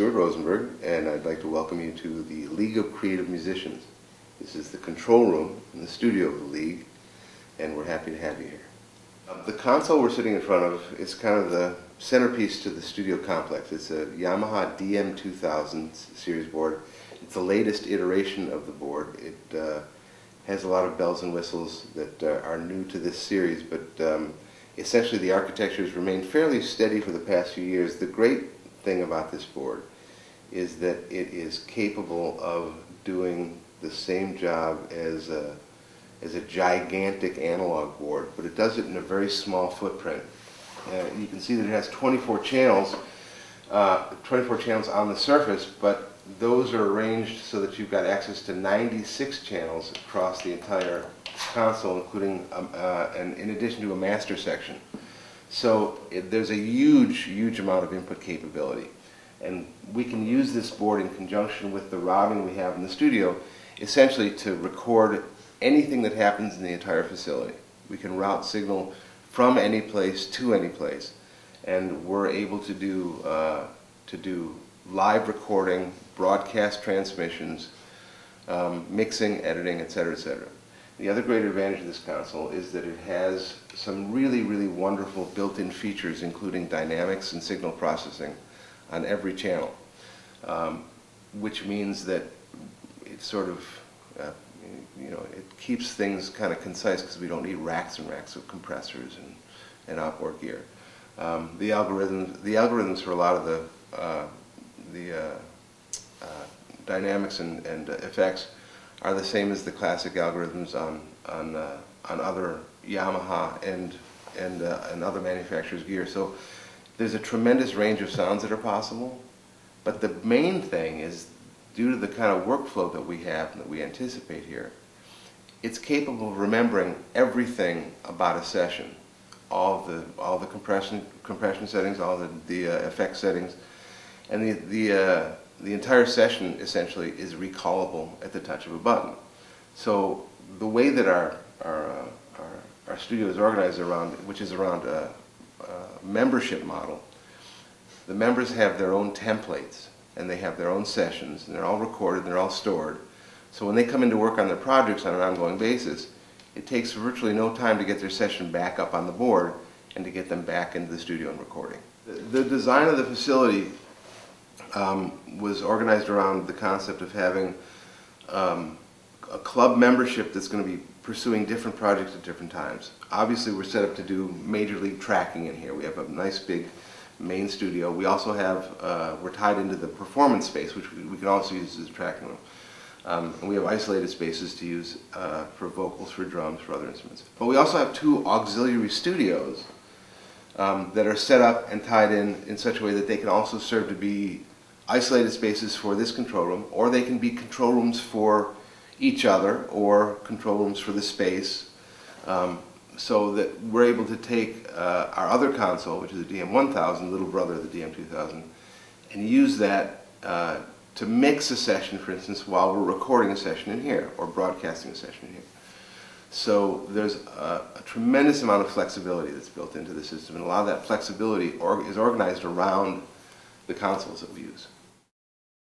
Stuart Rosenberg, and I'd like to welcome you to the League of Creative Musicians. This is the control room in the studio of the League, and we're happy to have you here. The console we're sitting in front of is kind of the centerpiece to the studio complex. It's a Yamaha DM-2000 series board. It's the latest iteration of the board. It has a lot of bells and whistles that are new to this series, but essentially the architecture has remained fairly steady for the past few years. The great thing about this board is that it is capable of doing the same job as a gigantic analog board, but it does it in a very small footprint. You can see that it has 24 channels on the surface, but those are arranged so that you've got access to 96 channels across the entire console, including and in addition to a master section. So there's a huge amount of input capability, and we can use this board in conjunction with the routing we have in the studio, essentially to record anything that happens in the entire facility. We can route signal from any place to any place, and we're able to do live recording, broadcast transmissions, mixing, editing, etc., etc. The other great advantage of this console is that it has some really wonderful built-in features, including dynamics and signal processing on every channel, which means that it sort of it keeps things kind of concise because we don't need racks and racks of compressors and outboard gear. The algorithms for a lot of the dynamics and effects are the same as the classic algorithms on other Yamaha and other manufacturers' gear. So there's a tremendous range of sounds that are possible, but the main thing is, due to the kind of workflow that we have and that we anticipate here, it's capable of remembering everything about a session, all the compression settings, all the effect settings, and the entire session essentially is recallable at the touch of a button. So the way that our studio is organized around, which is around a membership model, the members have their own templates and they have their own sessions, and they're all recorded and they're all stored. So when they come into work on their projects on an ongoing basis, it takes virtually no time to get their session back up on the board and to get them back into the studio and recording. The design of the facility was organized around the concept of having a club membership that's going to be pursuing different projects at different times. Obviously, we're set up to do major league tracking in here. We have a nice big main studio. We also have, we're tied into the performance space, which we can also use as a tracking room. And we have isolated spaces to use for vocals, for drums, for other instruments. But we also have two auxiliary studios that are set up and tied in such a way that they can also serve to be isolated spaces for this control room, or they can be control rooms for each other, or control rooms for the space, so that we're able to take our other console, which is the DM-1000, little brother of the DM-2000, and use that to mix a session, for instance, while we're recording a session in here, or broadcasting a session in here. So there's a tremendous amount of flexibility that's built into the system, and a lot of that flexibility is organized around the consoles that we use.